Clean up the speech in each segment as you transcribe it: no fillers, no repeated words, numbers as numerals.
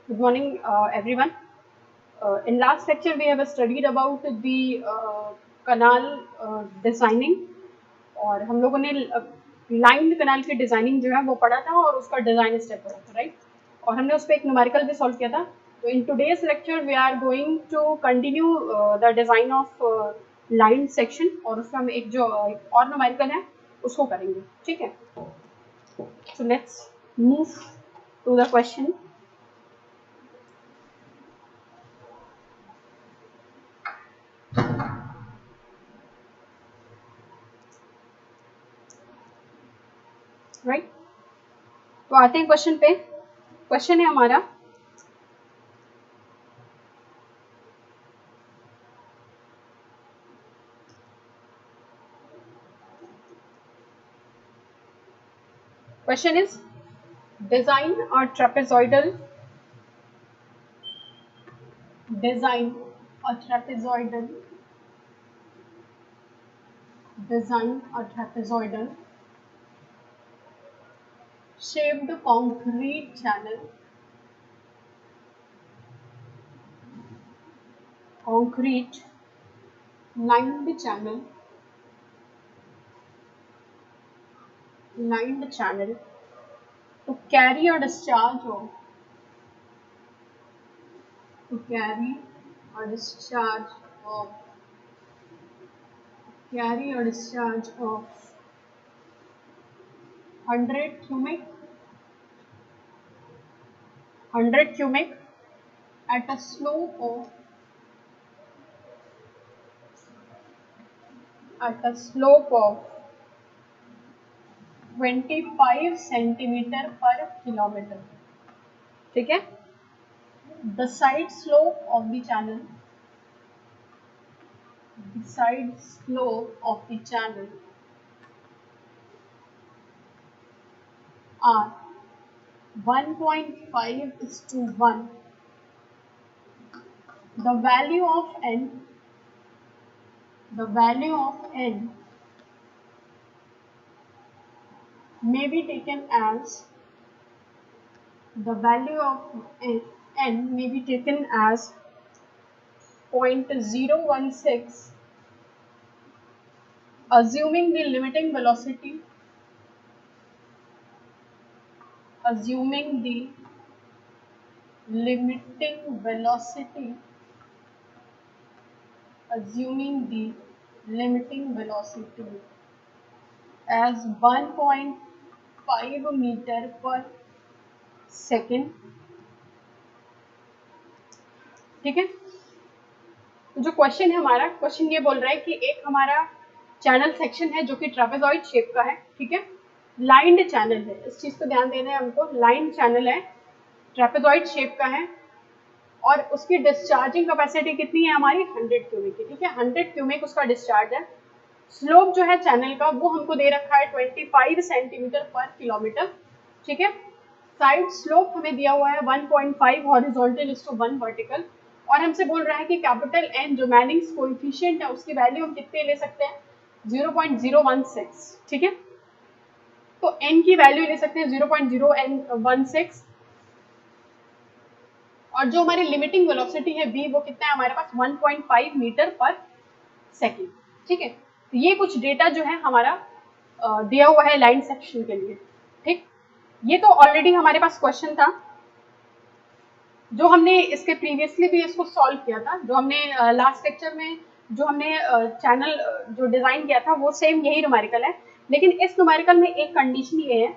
Good morning, everyone. In last lecture, we have studied about the canal designing और हम लोगों ने line कनाल की डिजाइनिंग जो है वो पढ़ा था और उसका डिजाइन स्टेप पढ़ा था, राइट? और हमने उस पर एक न्यूमेरिकल भी सॉल्व किया था. तो in today's lecture we are going to continue the design of line section और उसका हम एक जो एक और न्यूमेरिकल है उसको करेंगे, ठीक है? So let's move to the question. Right, तो आते हैं क्वेश्चन पे. क्वेश्चन है हमारा, क्वेश्चन इज डिजाइन और trapezoidal design a trapezoidal shaped concrete channel concrete lined channel to carry a discharge of to carry a discharge of carry a discharge of 100 cubic at a slope of 25 centimetre पर kilometre. ठीक है. The side slope of the channel are 1.5:1. The value of n may be taken as 0.016, assuming the limiting velocity as 1.5 metre पर second. ठीक है. तो जो question है हमारा, क्वेश्चन ये बोल रहा है कि एक हमारा चैनल सेक्शन है जो कि ट्रेपेजॉइड शेप का है. ठीक है. लाइंड चैनल है, इस चीज को ध्यान देना है हमको. लाइंड चैनल है, ट्रेपेजॉइड शेप का है और उसकी डिस्चार्जिंग कैपेसिटी कितनी है हमारी? 100 क्यूबिक की. ठीक है. 100 क्यूबिक उसका डिस्चार्ज है. स्लोप जो है चैनल का वो हमको दे रखा है 25 सेंटीमीटर पर किलोमीटर. ठीक है. साइड स्लोप हमें दिया हुआ है 1.5 हॉरिजॉन्टल इस टू 1 वर्टिकल और हमसे बोल रहा है कि कैपिटल एन जो मैनिंग्स कोएफिशिएंट है उसकी वैल्यू हम कितने ले सकते हैं? 0.016. ठीक है. तो एन की वैल्यू ले सकते हैं 0.016 और जो हमारी लिमिटिंग वेलोसिटी है v वो कितना है हमारे पास? 1.5 मीटर पर सेकेंड. ठीक है. तो ये कुछ डेटा जो है हमारा दिया हुआ है लाइन सेक्शन के लिए. ठीक. ये तो ऑलरेडी हमारे पास क्वेश्चन था जो हमने इसके प्रीवियसली भी इसको सॉल्व किया था. जो हमने लास्ट लेक्चर में जो हमने चैनल जो डिजाइन किया था वो सेम यही न्यूमेरिकल है. लेकिन इस न्यूमेरिकल में एक कंडीशन ये है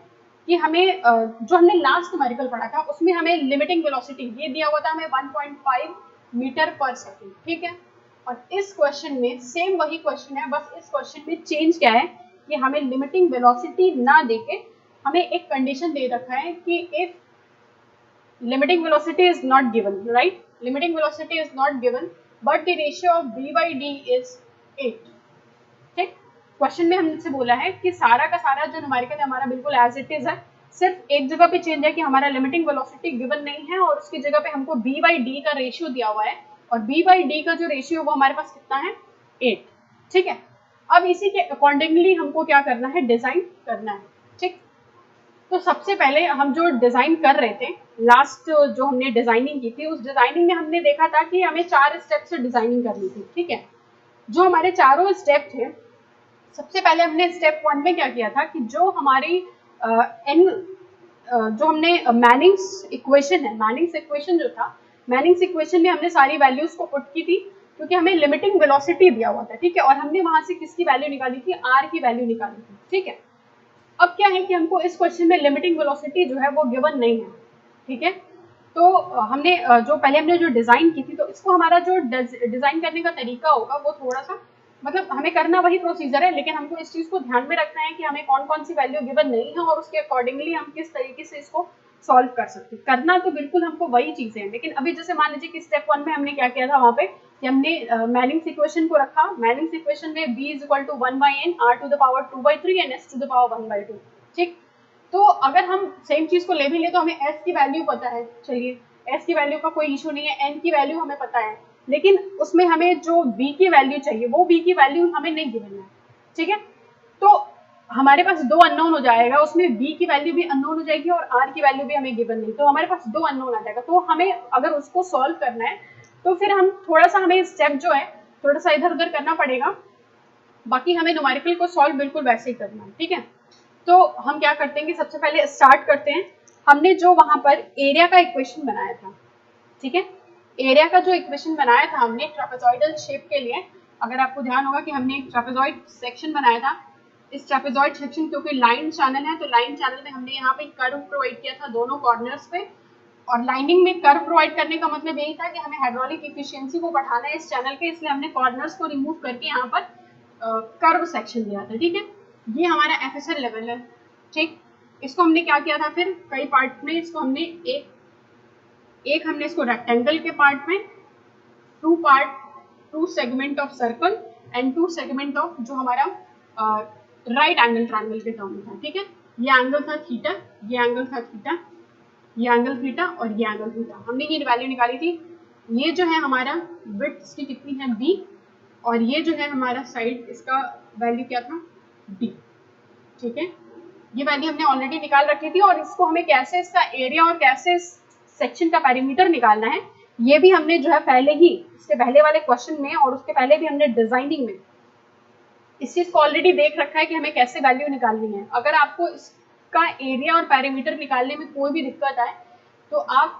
कि हमें जो हमने लास्ट न्यूमेरिकल पढ़ा था उसमें हमें लिमिटिंग वेलोसिटी ये दिया हुआ था हमें 1.5 मीटर पर सेकेंड. ठीक है. और इस क्वेश्चन में सेम वही क्वेश्चन है, बस इस क्वेश्चन में चेंज क्या है कि हमें लिमिटिंग वेलोसिटी ना देके हमें एक कंडीशन दे रखा है कि if limiting velocity is not given, right? Limiting velocity is not given but the ratio of v by d is 8. ठीक. क्वेश्चन में हमसे बोला है कि सारा का सारा जो न्यूमेरिकल है हमारा बिल्कुल एज इट इज है, सिर्फ एक जगह पे चेंज है कि हमारा लिमिटिंग वेलोसिटी गिवन नहीं है और उसकी जगह पे हमको b by d का रेशियो दिया हुआ है और b by d का जो रेशियो वो हमारे पास कितना है? 8. ठीक है. अब इसी के अकॉर्डिंगली हमको क्या करना है? डिजाइन करना है. ठीक. तो सबसे पहले हम जो डिजाइन कर रहे थे, लास्ट जो हमने डिजाइनिंग की थी, उस डिजाइनिंग में हमने देखा था कि हमें 4 स्टेप से डिजाइनिंग करनी थी, ठीक है। जो हमारे चारों स्टेप थे, सबसे पहले हमने स्टेप 1 में क्या किया था कि जो हमारी जो हमने मैनिंग्स इक्वेशन है, मैनिंग्स इक्वेशन जो था, मैनिंग्स इक्वेशन में हमने सारी वैल्यूज को पुट की थी, क्योंकि हमें लिमिटिंग वेलोसिटी दिया हुआ था, ठीक है, और हमने वहां से किसकी वैल्यू निकाली थी, आर की वैल्यू निकाली थी, ठीक है। अब क्या है कि हमको इस क्वेश्चन में लिमिटिंग वेलोसिटी जो है वो गिवन नहीं है, ठीक है। तो हमने जो पहले हमने जो डिजाइन की थी, तो इसको हमारा जो डिजाइन करने का तरीका होगा वो थोड़ा सा, मतलब हमें करना वही प्रोसीजर है, लेकिन हमको इस चीज को ध्यान में रखना है कि हमें कौन कौन सी वैल्यू गिवन नहीं है और उसके अकॉर्डिंगली हम किस तरीके से इसको सॉल्व कर सकते हैं। करना तो बिल्कुल हमको वही चीजें हैं, लेकिन अभी जैसे मान लीजिए कि स्टेप 1 में हमने क्या किया था, वहां पे कि हमने मैनिंग्स इक्वेशन को रखा। मैनिंग्स इक्वेशन में b is equal to 1/n r to the power 2/3 and s to the power 1/2, ठीक। तो अगर हम सेम चीज को ले भी ले तो हमें s की वैल्यू पता है, चलिए s की वैल्यू का कोई इशू नहीं है, n की वैल्यू हमें पता है, लेकिन उसमें हमें जो b की वैल्यू चाहिए वो b की वैल्यू हमें नहीं गिवन है, ठीक है। तो हमारे पास दो अननोन हो जाएगा, उसमें b की वैल्यू भी अननोन हो जाएगी और r की वैल्यू भी हमें गिवन नहीं, तो हमारे पास दो अननोन आ जाएगा। तो हमें अगर उसको सॉल्व करना है तो फिर हम थोड़ा सा, हमें स्टेप जो है थोड़ा सा इधर उधर करना पड़ेगा, बाकी हमें न्यूमेरिकल को सॉल्व बिल्कुल वैसे ही करना है, ठीक है। तो हम क्या करते हैं कि सबसे पहले स्टार्ट करते हैं, हमने जो वहां पर एरिया का इक्वेशन बनाया था, ठीक है, एरिया का जो इक्वेशन बनाया था हमने ट्रापेजॉइडल शेप के लिए, अगर आपको ध्यान होगा कि हमने एक ट्रापेजॉइड सेक्शन बनाया था। इस ट्रापेजॉइड सेक्शन क्योंकि लाइन चैनल है, तो लाइन चैनल में हमने यहाँ पे कर्व प्रोवाइड किया था दोनों कॉर्नर्स पे, और लाइनिंग में कर्व प्रोवाइड करने का मतलब यही था कि हमें हाइड्रोलिक इफिशियंसी को बढ़ाना है इस चैनल के, इसलिए हमने कॉर्नर्स को रिमूव करके यहाँ पर कर्व सेक्शन दिया था, ठीक है। ये हमारा एफएसएल लेवल है, ठीक। इसको हमने क्या किया था, फिर कई पार्ट में इसको हमने एक हमने इसको रेक्टेंगल के पार्ट में, two segment of circle and two segment of जो हमारा राइट एंगल ट्रायंगल के टर्म में था, ठीक है। ये एंगल था थीटा, ये एंगल था थीटा, ये एंगल थीटा और ये एंगल थीटा, हमने ये वैल्यू निकाली थी। ये जो है हमारा विड्थ इसकी कितनी है b, और ये जो है हमारा साइड, इसका वैल्यू क्या था d, ठीक है। ये वैल्यू हमने ऑलरेडी निकाल रखी थी, और इसको हमें कैसे इसका एरिया और कैसे सेक्शन का पेरीमीटर निकालना है, ये भी हमने जो है पहले ही इसके पहले वाले क्वेश्चन में और उसके पहले भी हमने डिजाइनिंग में इस चीज को ऑलरेडी देख रखा है कि हमें कैसे वैल्यू निकालनी है। अगर आपको इसका एरिया और पेरीमीटर निकालने में कोई भी दिक्कत आए तो आप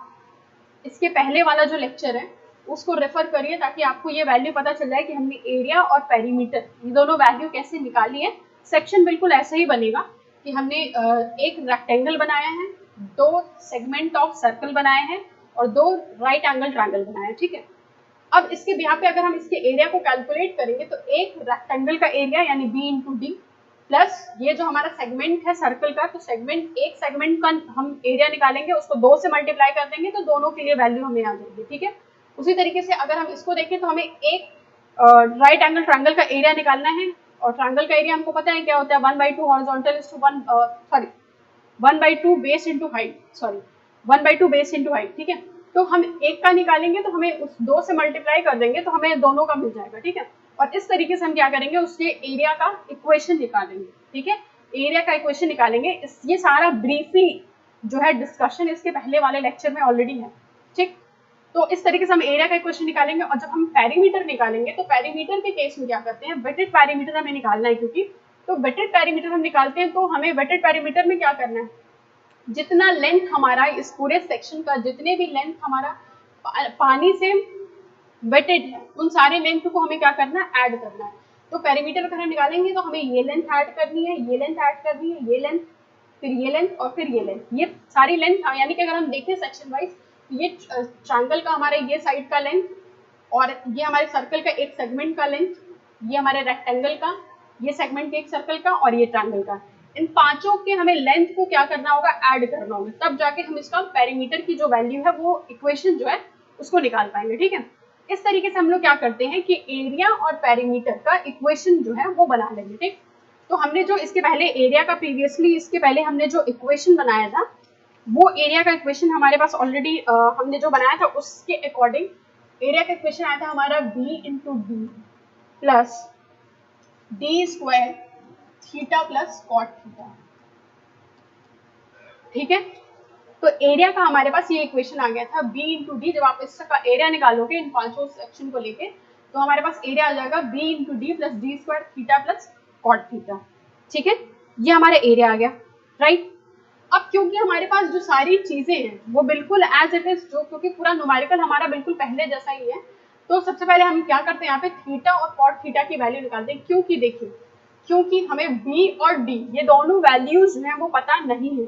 इसके पहले वाला जो लेक्चर है उसको रेफर करिए, ताकि आपको ये वैल्यू पता चल जाए कि हमने एरिया और पेरीमीटर ये दोनों वैल्यू कैसे निकाली है। सेक्शन बिल्कुल ऐसे ही बनेगा कि हमने एक रेक्टेंगल बनाया है, दो सेगमेंट ऑफ सर्कल बनाए हैं और दो राइट एंगल ट्रायंगल बनाया है, ठीक है। अब इसके बिहार पे अगर हम इसके एरिया को कैलकुलेट करेंगे तो एक रेक्टेंगल का एरिया यानी b इंटू डी प्लस ये जो हमारा सेगमेंट है सर्कल का, तो सेगमेंट एक सेगमेंट का हम एरिया निकालेंगे, उसको 2 से मल्टीप्लाई कर देंगे तो दोनों के लिए वैल्यू हमें आ जाएगी, ठीक है। उसी तरीके से अगर हम इसको देखें तो हमें एक राइट एंगल ट्रायंगल का एरिया निकालना है, और ट्रायंगल का एरिया हमको पता है क्या होता है, 1/2 horizontal is to 1/2 base into height, 1/2 base into height, ठीक है। तो हम एक का निकालेंगे तो हमें उस 2 से मल्टीप्लाई कर देंगे तो हमें दोनों का मिल जाएगा, ठीक है। और इस तरीके से हम क्या करेंगे, उसके एरिया का इक्वेशन निकालेंगे, ठीक है। एरिया का इक्वेशन निकालेंगे, ये सारा ब्रीफली जो है डिस्कशन इसके पहले वाले लेक्चर में ऑलरेडी है, ठीक। तो इस तरीके से हम एरिया का इक्वेशन निकालेंगे, और जब हम पेरीमीटर निकालेंगे तो पेरीमीटर के केस में क्या करते हैं, वेटेड पेरीमीटर हमें निकालना है, क्योंकि तो वेटेड पेरीमीटर हम निकालते हैं तो हमें वेटेड पेरीमीटर में क्या करना है, जितना लेंथ हमारा इस पूरे सेक्शन का, जितने भी लेंथ हमारा पानी से वेटेड है, उन सारे लेंथ को हमें क्या करना है, ऐड करना है। तो पेरीमीटर अगर हम निकालेंगे तो हमें ये लेंथ ऐड करनी है, ये लेंथ ऐड करनी है, ये लेंथ, फिर ये लेंथ और फिर ये लेंथ, ये सारी लेंथ, यानी कि अगर हम देखें सेक्शन वाइज, ये ट्रायंगल का हमारे ये साइड का लेंथ, और ये हमारे सर्कल का एक सेगमेंट का लेंथ, ये हमारे रेक्टेंगल का, ये सेगमेंट के एक सर्कल का और ये ट्रायंगल का, इन पांचों के हमें लेंथ को क्या करना होगा, ऐड करना होगा, तब जाके हम इसका पेरीमीटर की जो वैल्यू है वो इक्वेशन जो है उसको निकाल पाएंगे, ठीक है। इस तरीके से हम लोग क्या करते हैं कि एरिया और पेरीमीटर का इक्वेशन जो है वो बना लेंगे, ठीक। तो हमने जो इसके पहले एरिया का प्रीवियसली इसके पहले हमने जो इक्वेशन बनाया था, वो एरिया का इक्वेशन हमारे पास ऑलरेडी हमने जो बनाया था उसके अकॉर्डिंग एरिया का इक्वेशन आया था हमारा b into d plus d square theta plus cot theta, ठीक है। तो एरिया का हमारे पास ये इक्वेशन आ गया था b इंटू डी। जब आप इसका एरिया निकालोगे इन पांचों सेक्शन को लेके तो हमारे पास एरिया आ जाएगा b into d plus d square theta plus cot theta. ठीक है, ये हमारा एरिया आ गया, राइट। अब क्योंकि हमारे पास जो सारी चीजें हैं वो बिल्कुल एज इट इज, जो क्योंकि पूरा न्यूमेरिकल हमारा बिल्कुल पहले जैसा ही है, तो सबसे पहले हम क्या करते हैं, यहाँ पे थीटा और कॉट थीटा की वैल्यू निकालते हैं। क्योंकि देखिए, क्योंकि हमें b और d ये दोनों वैल्यूज जो है वो पता नहीं है।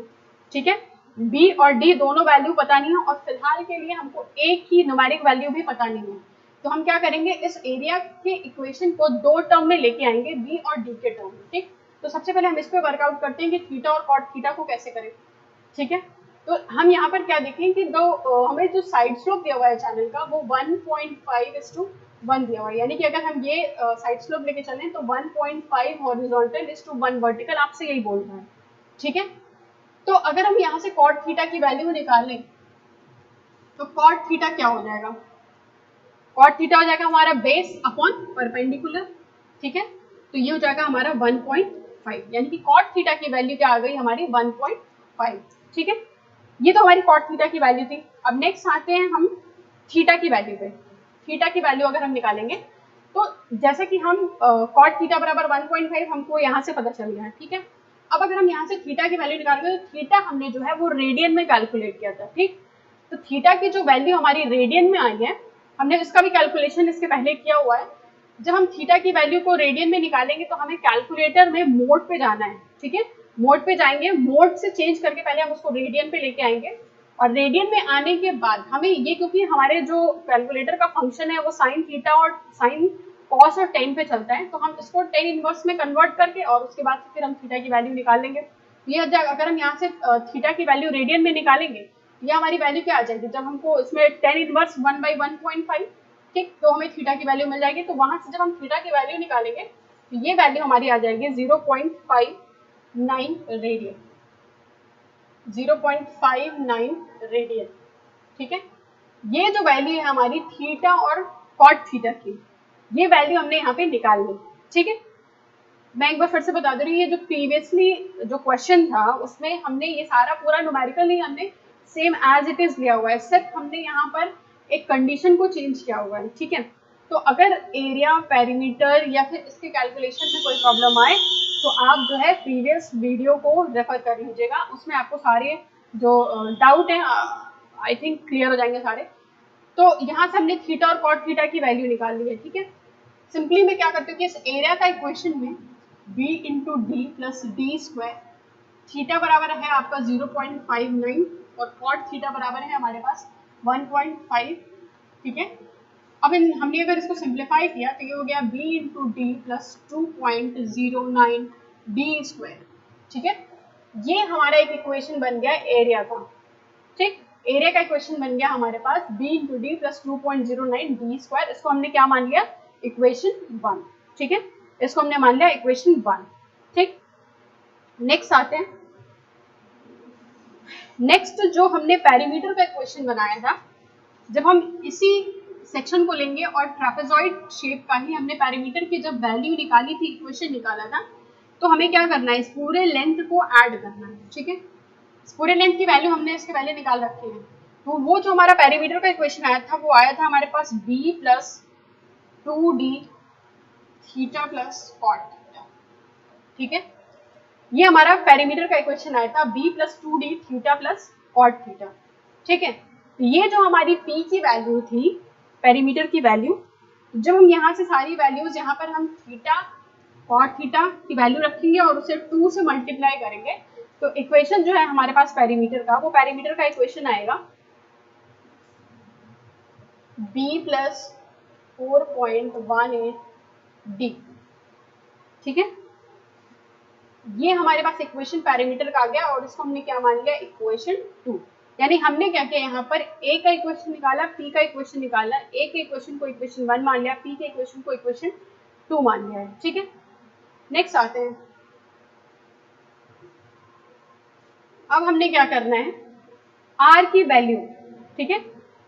ठीक है, b और d दोनों वैल्यू पता नहीं है और फिलहाल के लिए हमको एक ही न्यूमेरिक वैल्यू भी पता नहीं है। तो हम क्या करेंगे, इस एरिया के इक्वेशन को दो टर्म में लेके आएंगे, b और d के टर्म में। ठीक, तो सबसे पहले हम इस पे वर्कआउट करते हैं कि थीटा और कॉट थीटा को कैसे करें। ठीक है, तो हम यहाँ पर क्या देखें कि हमें जो साइड स्लोप दिया हुआ है चैनल का वो 1.5:1 दिया हुआ है, यानी कि अगर हम ये साइड स्लोप लेके चलें तो 1.5 हॉरिजॉन्टल इज टू 1 वर्टिकल, आपसे यही बोल रहा है। ठीक है, तो अगर हम यहाँ से कॉट थीटा की वैल्यू निकालें तो कॉट थीटा क्या हो जाएगा, कॉट थीटा हो जाएगा हमारा बेस अपॉन परपेंडिकुलर। ठीक है, तो ये हो जाएगा हमारा 1.5, यानी कि कॉट थीटा की वैल्यू क्या आ गई हमारी 1.5। ठीक है, ये तो हमारी कॉट थीटा की वैल्यू थी। अब नेक्स्ट आते हैं हम थीटा की वैल्यू पे। थीटा की वैल्यू अगर हम निकालेंगे तो जैसे कि हम कॉट थीटा बराबर 1.5 हमको यहाँ से पता चल गया है। ठीक है, अब अगर हम यहाँ से थीटा की वैल्यू निकालेंगे तो थीटा हमने जो है वो रेडियन में कैलकुलेट किया था। ठीक, तो थीटा की जो वैल्यू हमारी रेडियन में आई है, हमने इसका भी कैलकुलेशन इसके पहले किया हुआ है। जब हम थीटा की वैल्यू को रेडियन में निकालेंगे तो हमें कैलकुलेटर में मोड पे जाना है। ठीक है, मोड पे जाएंगे, मोड से चेंज करके पहले हम उसको रेडियन पे लेके आएंगे और रेडियन में आने के बाद हमें ये, क्योंकि हमारे जो कैलकुलेटर का फंक्शन है वो साइन थीटा और साइन कॉस और टेन पे चलता है, तो हम इसको टेन इनवर्स में कन्वर्ट करके और उसके बाद फिर हम थीटा की वैल्यू निकालेंगे। ये अगर हम यहाँ से थीटा की वैल्यू रेडियन में निकालेंगे, ये हमारी वैल्यू क्या आ जाएगी, जब हमको इसमें टेन इनवर्स 1/1.5, ठीक, तो हमें थीटा की वैल्यू मिल जाएगी। तो वहां से जब हम थीटा की वैल्यू निकालेंगे तो ये वैल्यू हमारी आ जाएगी 0.59 रेडियन, 0.59 रेडियन। ठीक है, ये जो वैल्यू है हमारी थीटा और कॉट थीटा की, ये वैल्यू हमने यहाँ पे निकाल ली। ठीक है, मैं एक बार फिर से बता दे रही हूँ, ये जो प्रीवियसली जो क्वेश्चन था उसमें हमने ये सारा पूरा न्यूमेरिकल नहीं, हमने सेम एज इट इज लिया हुआ है, सिर्फ हमने यहाँ पर एक कंडीशन को चेंज किया हुआ है। ठीक है, तो अगर एरिया, पेरीमीटर या फिर इसके कैलकुलेशन में कोई प्रॉब्लम आए तो आप जो है प्रीवियस वीडियो को रेफर कर लीजिएगा, उसमें आपको सारे जो डाउट हैं आई थिंक क्लियर हो जाएंगे सारे। तो यहाँ से हमने थीटा और कॉट थीटा की वैल्यू निकाल ली है। ठीक है, सिंपली मैं क्या करती हूँ कि इस एरिया का इक्वेशन में b into d plus d square, theta बराबर है आपका 0.59 और कॉट थीटा बराबर है हमारे पास 1.5। ठीक है, अब हमने अगर इसको सिंप्लीफाई किया तो ये हो गया b into d plus 2.09 d square. ठीक है, ये हमारा एक इक्वेशन बन गया एरिया का। ठीक, एरिया का इक्वेशन बन गया हमारे पास b into d plus 2.09 d square. इसको हमने क्या मान लिया, इक्वेशन 1। ठीक है, इसको हमने मान लिया इक्वेशन 1। ठीक, नेक्स्ट आते हैं, नेक्स्ट जो हमने पेरीमीटर का इक्वेशन बनाया था, जब हम इसी सेक्शन को लेंगे और ट्रापेजॉइड शेप का ही हमने पेरीमीटर की जब वैल्यू निकाली थी, इक्वेशन निकाला था, तो हमें क्या करना है, इस पूरे लेंथ को ऐड करना है। ठीक है, इस पूरे लेंथ की वैल्यू हमने इसके पहले निकाल रखी है। तो वो जो हमारा पेरीमीटर का इक्वेशन आया था वो आया था हमारे पास b plus 2d theta plus cot theta. ठीक है, ये हमारा पेरीमीटर का इक्वेशन आया था b plus 2d theta plus cot theta. ठीक है, ये जो हमारी p की वैल्यू थी, पेरीमीटर की वैल्यू, जब हम यहाँ से सारी वैल्यूज यहाँ पर हम थीटा कॉट थीटा की वैल्यू रखेंगे और उसे 2 से मल्टीप्लाई करेंगे तो इक्वेशन जो है हमारे पास पेरीमीटर का, वो पेरीमीटर का इक्वेशन आएगा b प्लस 4.18 d। ठीक है, ये हमारे पास इक्वेशन पेरीमीटर का आ गया और इसको हमने क्या मान लिया, इक्वेशन 2। यानी हमने क्या किया, यहाँ पर a का इक्वेशन निकाला, p का इक्वेशन निकाला, a के इक्वेशन को इक्वेशन 1 मान लिया, p के इक्वेशन को इक्वेशन 2 मान लिया है। ठीक है, नेक्स्ट आते हैं, अब हमने क्या करना है, r की वैल्यू। ठीक है,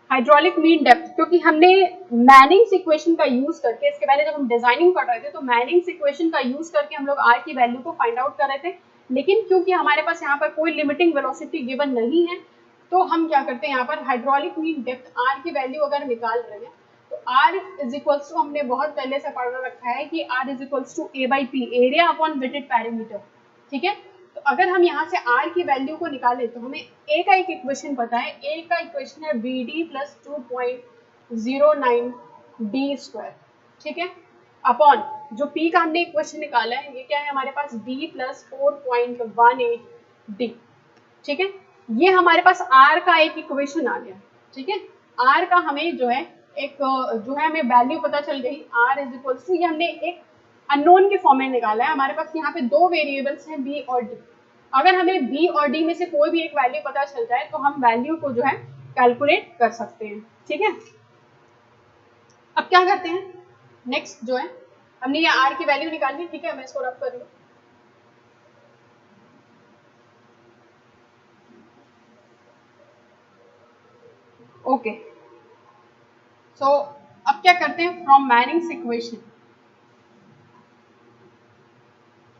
हाइड्रोलिक मीन डेप्थ, क्योंकि हमने मैनिंग्स इक्वेशन का यूज करके, इसके पहले जब हम डिजाइनिंग कर रहे थे तो मैनिंग्स इक्वेशन का यूज करके हम लोग r की वैल्यू को फाइंड आउट कर रहे थे लेकिन क्योंकि हमारे पास यहाँ पर कोई लिमिटिंग वेलोसिटी गिवन नहीं है, तो हम क्या करते हैं, यहाँ पर हाइड्रोलिक मीन डेप्थ आर की वैल्यू अगर निकाल रहे हैं तो आर इज इक्वल्स टू, हमने बहुत पहले से पढ़ रखा है कि r is equals to a by p, area upon wetted perimeter, ठीक है। तो अगर हम यहाँ से आर की वैल्यू को निकालें तो हमें ए का एक इक्वेशन पता है, ए का इक्वेशन है b d plus 2.09 d square, ठीक है, अपॉन जो पी का हमने इक्वेशन निकाला है ये क्या है हमारे पास, डी प्लस 4.18 डी, ठीक है। ये हमारे पास आर का एक इक्वेशन आ गया, ठीक है। आर का हमें जो है एक जो है हमें वैल्यू पता चल गई, आर इज इक्वल टू, ये हमने एक अननोन के फॉर्म में निकाला है। हमारे पास यहाँ पे दो वेरिएबल्स हैं बी और डी, अगर हमें बी और डी में से कोई भी एक वैल्यू पता चल जाए तो हम वैल्यू को जो है कैलकुलेट कर सकते हैं, ठीक है। अब क्या करते हैं, नेक्स्ट जो है हमने ये आर की वैल्यू निकालनी, ठीक है, मैं इसको रब कर लूँ। ओके, सो अब क्या करते हैं, from Manning's equation,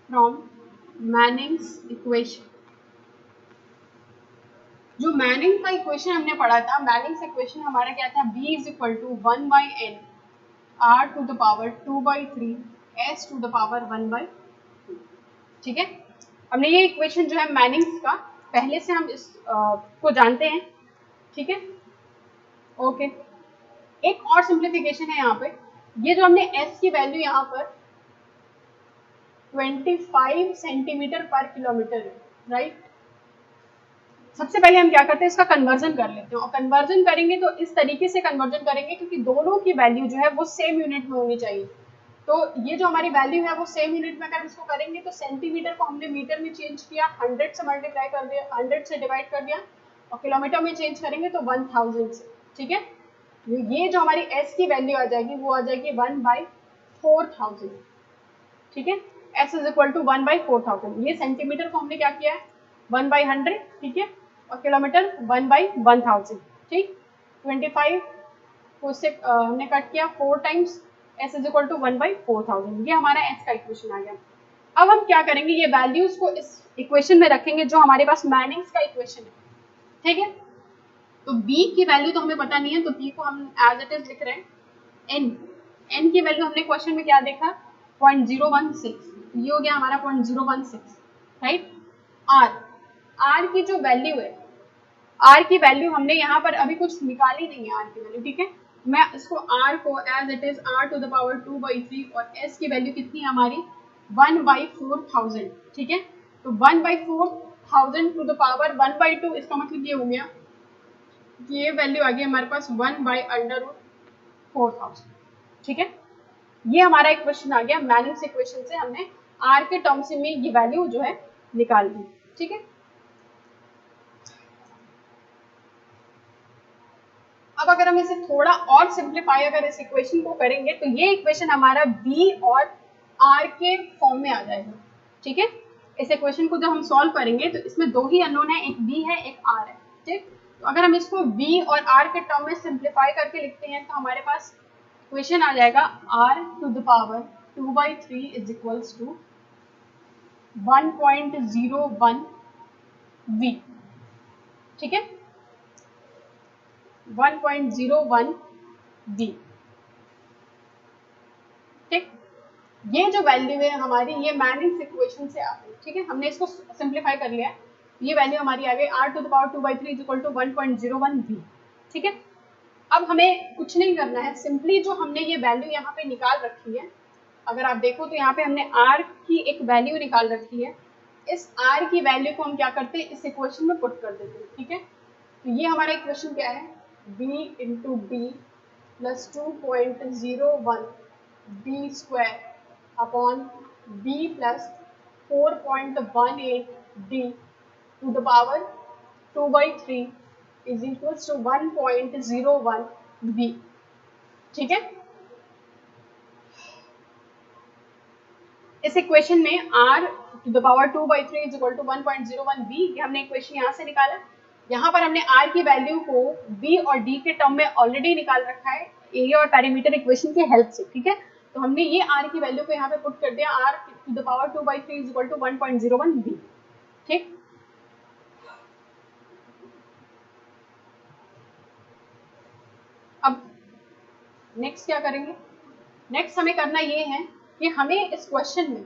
from Manning's equation, जो मैनिंग का इक्वेशन हमने पढ़ा था, मैनिंग्स इक्वेशन हमारा क्या था, b is equal to 1 by n r to the power 2/3 s to the power 1/2, ठीक है। हमने ये इक्वेशन जो है मैनिंग्स का, पहले से हम इस को जानते हैं, ठीक है। ओके, एक और सिंप्लीफिकेशन है यहाँ पे, ये जो हमने s की वैल्यू यहाँ पर 25 सेंटीमीटर पर किलोमीटर है, राइट। सबसे पहले हम क्या करते हैं, इसका कन्वर्जन कर लेते हैं, और कन्वर्जन करेंगे तो इस तरीके से कन्वर्जन करेंगे क्योंकि दोनों की वैल्यू जो है वो सेम यूनिट में होनी चाहिए। तो ये जो हमारी वैल्यू है वो सेम यूनिट में अगर इसको करेंगे तो सेंटीमीटर को हमने मीटर में चेंज किया, 100 से मल्टीप्लाई कर दिया, 100 से डिवाइड कर दिया, और किलोमीटर में चेंज करेंगे तो 1000 से, ठीक है। ये जो हमारी s की वैल्यू आ जाएगी वो आ जाएगी 1/4000, ठीक है। s इज इक्वल टू 1/4000, ये सेंटीमीटर को हमने क्या किया है 1/100, ठीक है, और किलोमीटर 1/1000, ठीक। 25 को उससे हमने कट किया 4 times, s is equal to 1/4000, ये हमारा s का इक्वेशन आ गया। अब हम क्या करेंगे, ये वैल्यूज को इस इक्वेशन में रखेंगे जो हमारे पास मैनिंग्स का इक्वेशन है, ठीक है। तो b की वैल्यू तो हमें पता नहीं है, तो b को हम एज इट इज लिख रहे हैं, n की वैल्यू हमने क्वेश्चन में क्या देखा 0.016, ये हो गया हमारा 0.016, राइट। r की जो वैल्यू है, r की वैल्यू हमने यहाँ पर अभी कुछ निकाली नहीं है, r की वैल्यू, ठीक है। मैं इसको r को as it is r to the power 2/3, और s की वैल्यू कितनी है हमारी 1/4000, ठीक है। तो 1/4000 टू द पावर 1/2, इसका मतलब ये हो गया, ये वैल्यू आ गई हमारे पास 1/√4000, ठीक है। ये हमारा इक्वेशन आ गया, मैनिंग्स इक्वेशन से हमने r के टर्म्स में ये वैल्यू जो है निकाल दी, ठीक है। अब अगर हम इसे थोड़ा और सिंप्लीफाई अगर इस इक्वेशन को करेंगे तो ये इक्वेशन हमारा b और r के फॉर्म में आ जाएगा, ठीक है। इस इक्वेशन को जब हम सॉल्व करेंगे तो इसमें दो ही अननोन है, एक b है एक r है, ठीक। तो अगर हम इसको b और r के टर्म में सिंप्लीफाई करके लिखते हैं तो हमारे पास इक्वेशन आ जाएगा r to the power 2/3 is equals to 1.01 v, ठीक है, 1.01 v, ठीक। ये जो वैल्यू है हमारी, ये मैनिंग्स इक्वेशन से आ गई, ठीक है। हमने इसको सिंप्लीफाई कर लिया है, ये वैल्यू हमारी आ गई r to the power 2/3 is equal to 1.01 v, ठीक है। अब हमें कुछ नहीं करना है, सिंपली जो हमने ये वैल्यू यहाँ पे निकाल रखी है, अगर आप देखो तो यहाँ पे हमने r की एक वैल्यू निकाल रखी है, इस r की वैल्यू को हम क्या करते हैं इस इक्वेशन में पुट कर देते हैं, ठीक है। तो ये हमारा इक्वेशन क्या है, b into b plus 2.01 b square upon b plus 4.18 d to the power 2/3 is equals to 1.01 v, ठीक है। इस इक्वेशन में r to the power 2/3 is equal to 1.01 v, ये हमने इक्वेशन यहाँ से निकाला। यहाँ पर हमने r की वैल्यू को b और d के टर्म में ऑलरेडी निकाल रखा है एरिया और पेरीमीटर इक्वेशन की हेल्प से, ठीक है। तो हमने ये r की वैल्यू को यहाँ पे पुट कर दिया, r to the power 2/3 is equal to 1.01 v, ठीक, अब नेक्स्ट क्या करेंगे, नेक्स्ट हमें करना ये है कि हमें इस क्वेश्चन में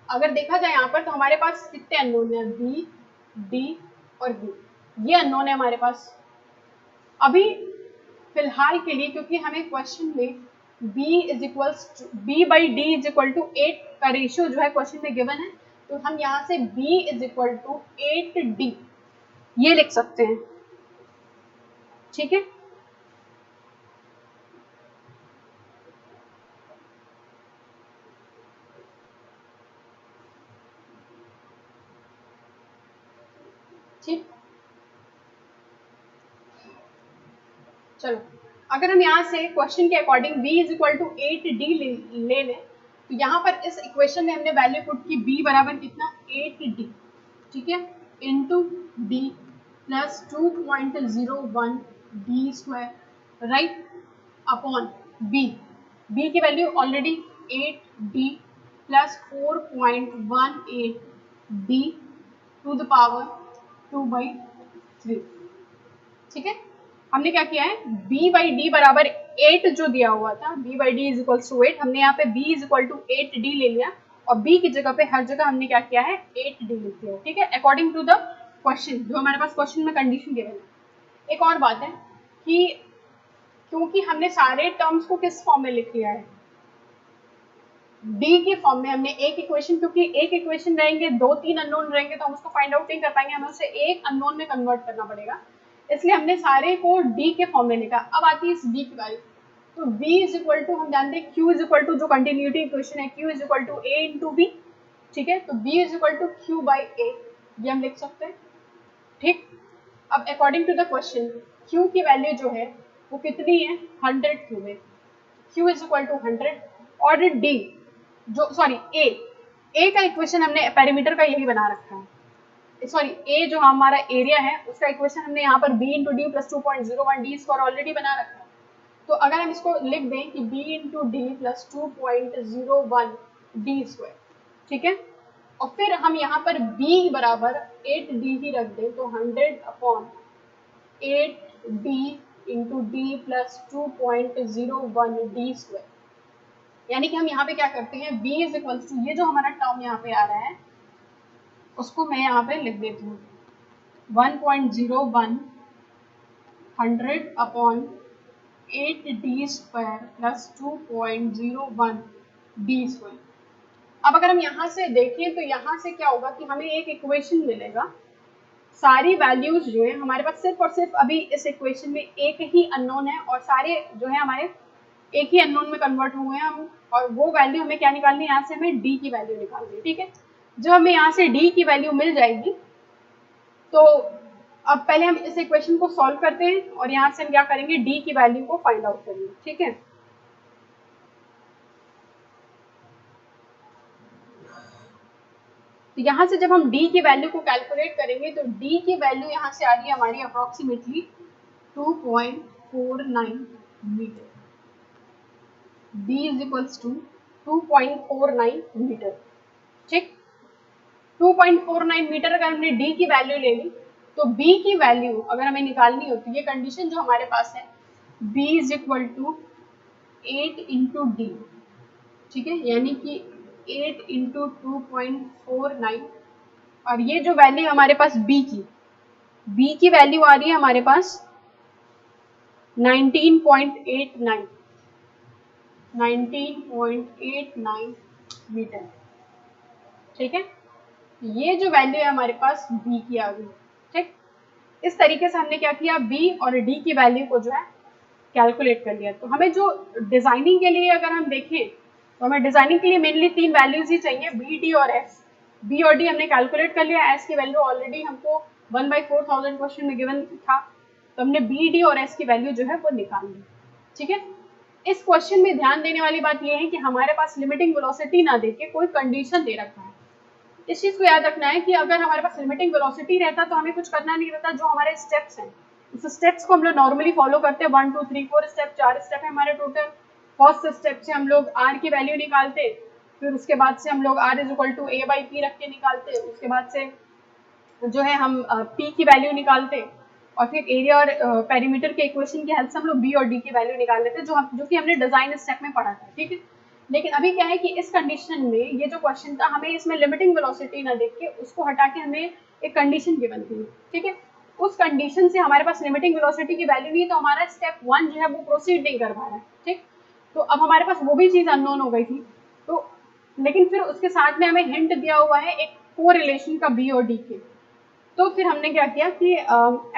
अगर देखा जाए यहाँ पर तो हमारे पास कितने अननोन है, बी, डी और बी, ये अननोन है हमारे पास अभी फिलहाल के लिए, क्योंकि हमें क्वेश्चन में b by d is equal to 8 का रेशियो जो है क्वेश्चन में गिवन है, तो हम यहाँ से b is equal to 8d ये लिख सकते हैं। ठीक है, ठीक, चलो अगर हम यहाँ से क्वेश्चन के according b is equal to 8d ले लें तो यहाँ पर इस इक्वेशन में हमने वैल्यू पुट की b बराबर कितना 8d, ठीक है, into d plus 2.01 d square right upon b की value already 8d plus 4.18 d to the power 2/3। ठीक है, हमने क्या किया है b बाई डी बराबर 8 जो दिया हुआ था, b by d is equal to 8, हमने यहाँ पे b is equal to 8d ले लिया और b की जगह पे हर जगह हमने क्या किया है 8d लिख दिया। ठीक है, अकॉर्डिंग टू द क्वेश्चन जो हमारे पास क्वेश्चन में कंडीशन गिवन है। एक और बात है कि क्योंकि हमने सारे टर्म्स को किस फॉर्म में लिख लिया है, डी के फॉर्म में हमने एक इक्वेशन, क्योंकि एक इक्वेशन रहेंगे 2-3 अननोन रहेंगे तो हम उसको फाइंड आउट नहीं कर पाएंगे, हमें उसे एक अननोन में कन्वर्ट करना पड़ेगा, इसलिए हमने सारे को डी के फॉर्म में लिखा। अब आती है इस बी की बारी, तो b इज इक्वल टू हम जानते हैं q इज इक्वल टू जो कंटिन्यूटी इक्वेशन है q is equal to a into b. ठीक है, तो b is equal to q by a ये हम लिख सकते हैं। ठीक, अब according to the question q की वैल्यू जो है वो कितनी है 100 क्यूब है, q इज इक्वल टू 100 और d जो सॉरी a का इक्वेशन हमने पेरीमीटर का यही बना रखा है, सॉरी ए जो हमारा एरिया है उसका इक्वेशन हमने यहाँ पर b into d plus 2.01 d square already बना रखा है। तो अगर हम इसको लिख दें कि b into d plus 2.01 d square, ठीक है, और फिर हम यहाँ पर b बराबर 8d ही रख दें तो 100 upon 8d into d plus 2.01 d square, यानी कि हम यहाँ पे क्या करते हैं b इज इक्वल टू ये जो हमारा टर्म यहाँ पे आ रहा है उसको मैं यहाँ पे लिख देती हूँ 1.01 100 upon 8d square plus 2.01 d square. अब अगर हम यहाँ से देखें तो यहाँ से क्या होगा कि हमें एक इक्वेशन मिलेगा, सारी वैल्यूज जो है हमारे पास सिर्फ और सिर्फ अभी इस इक्वेशन में एक ही अननोन है और सारे जो है हमारे एक ही अननोन में कन्वर्ट हुए हैं हम, और वो वैल्यू हमें क्या निकालनी है, यहाँ से हमें डी की वैल्यू निकालनी है। ठीक है, जब हमें यहाँ से डी की वैल्यू मिल जाएगी तो अब पहले हम इस इक्वेशन को सॉल्व करते हैं और यहाँ से हम क्या करेंगे डी की वैल्यू को फाइंड आउट करेंगे। ठीक है, तो यहाँ से जब हम डी की वैल्यू को कैलकुलेट करेंगे तो डी की वैल्यू यहाँ से आ रही है हमारी approximately 2.49 metre, d is equals to 2.49 metre. ठीक, 2.49 मीटर अगर हमने d की वैल्यू ले ली तो b की वैल्यू अगर हमें निकालनी होती है, कंडीशन जो हमारे पास है b is equal to 8 into d, ठीक है, यानी कि 8 इंटू 2.49 और ये जो वैल्यू हमारे पास b की वैल्यू आ रही है हमारे पास 19.89 मीटर। ठीक है, ये जो वैल्यू है हमारे पास b की आ गई। ठीक, इस तरीके से हमने क्या किया b और d की वैल्यू को जो है कैलकुलेट कर लिया। तो हमें जो डिजाइनिंग के लिए अगर हम देखें तो हमें डिजाइनिंग के लिए मेनली 3 वैल्यूज ही चाहिए, b d और s। b और d हमने कैलकुलेट कर लिया, s की वैल्यू ऑलरेडी हमको 1/4000 क्वेश्चन में गिवन था, तो हमने b d और s की वैल्यू जो है वो निकाल ली। ठीक है, इस क्वेश्चन में ध्यान देने वाली बात यह है कि हमारे पास लिमिटिंग वेलोसिटी ना देके कोई कंडीशन दे रखा है। इस चीज को याद रखना है कि अगर हमारे पास लिमिटिंग वेलोसिटी रहता तो हमें कुछ करना नहीं रहता, जो हमारे स्टेप्स हैं उस स्टेप्स को हम लोग नॉर्मली फॉलो करते हैं, 1 2 3 4 स्टेप, 4 स्टेप है हमारे टोटल। फर्स्ट स्टेप से हम लोग r की वैल्यू निकालते, फिर उसके बाद से हम लोग r is equal to a by p रख के निकालते, उसके बाद से जो है हम पी की वैल्यू निकालते और फिर एरिया और पेरीमीटर के इक्वेशन की हेल्प से हम लोग बी और डी की वैल्यू निकाल लेते जो कि हमने डिजाइन स्टेप में पढ़ा था, ठीक है। लेकिन अभी क्या है कि इस कंडीशन में ये जो क्वेश्चन था, हमें इसमें लिमिटिंग वेलोसिटी ना देख के उसको हटा के हमें एक कंडीशन गिवन थी, ठीक है। उस कंडीशन से हमारे पास लिमिटिंग वेलोसिटी की वैल्यू नहीं है, तो हमारा स्टेप 1 जो है वो प्रोसीड नहीं कर पा रहा है, ठीक। तो अब हमारे पास वो भी चीज़ अननोन हो गई थी, तो लेकिन फिर उसके साथ में हमें हिंट दिया हुआ है एक कोरिलेशन का बी और डी के। तो फिर हमने क्या किया कि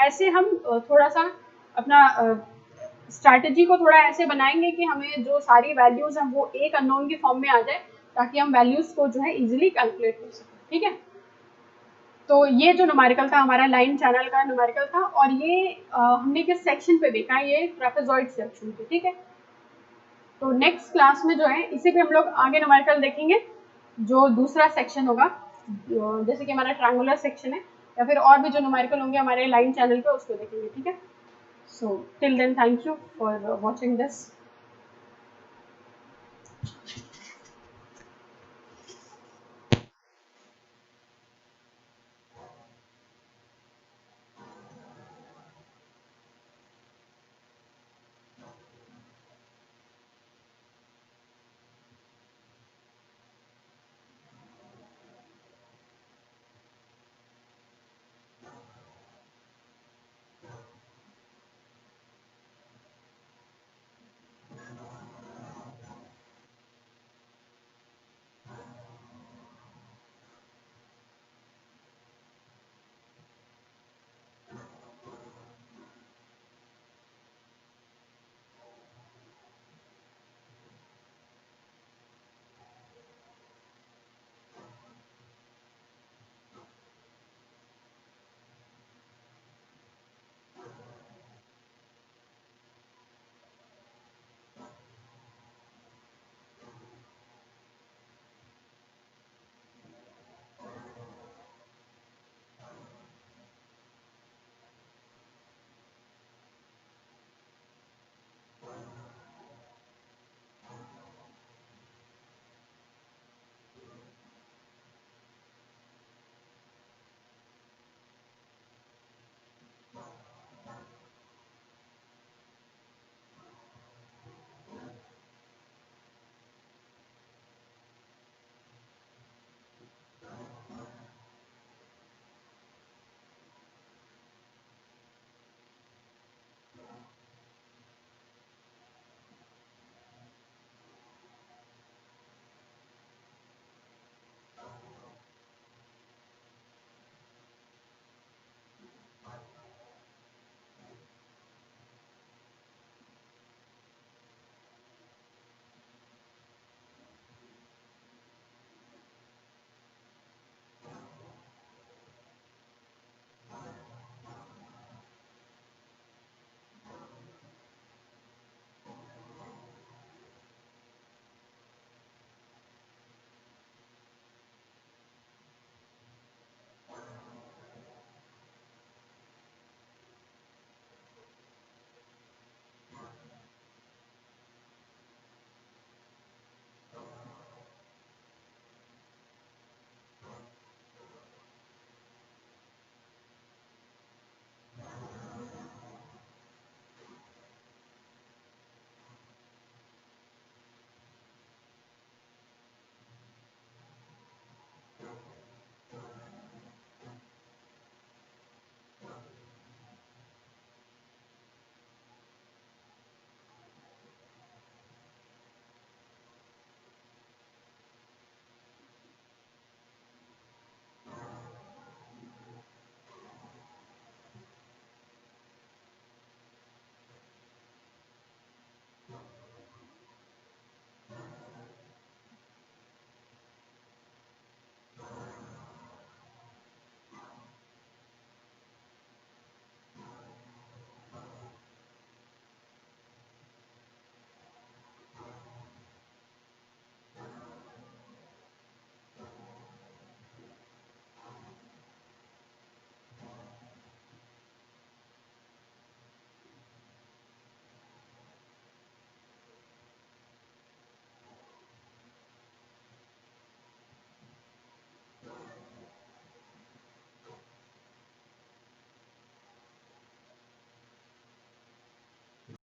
ऐसे हम थोड़ा सा अपना स्ट्रैटेजी को थोड़ा ऐसे बनाएंगे कि हमें जो सारी वैल्यूज हैं वो एक अननोन की फॉर्म में आ जाए, ताकि हम वैल्यूज को जो है इजीली कैलकुलेट कर सकें, ठीक है। तो ये जो न्यूमेरिकल था हमारा लाइन चैनल का न्यूमेरिकल था, और ये हमने किस सेक्शन पे देखा, ये ट्रेपेजॉइड सेक्शन पे, ठीक है। तो नेक्स्ट क्लास में जो है इसी पे हम लोग आगे न्यूमेरिकल देखेंगे, जो दूसरा सेक्शन होगा, जैसे कि हमारा ट्रायंगुलर सेक्शन है, या फिर और भी जो न्यूमेरिकल होंगे हमारे लाइन चैनल पे उसको देखेंगे, ठीक है। So till then thank you for watching this.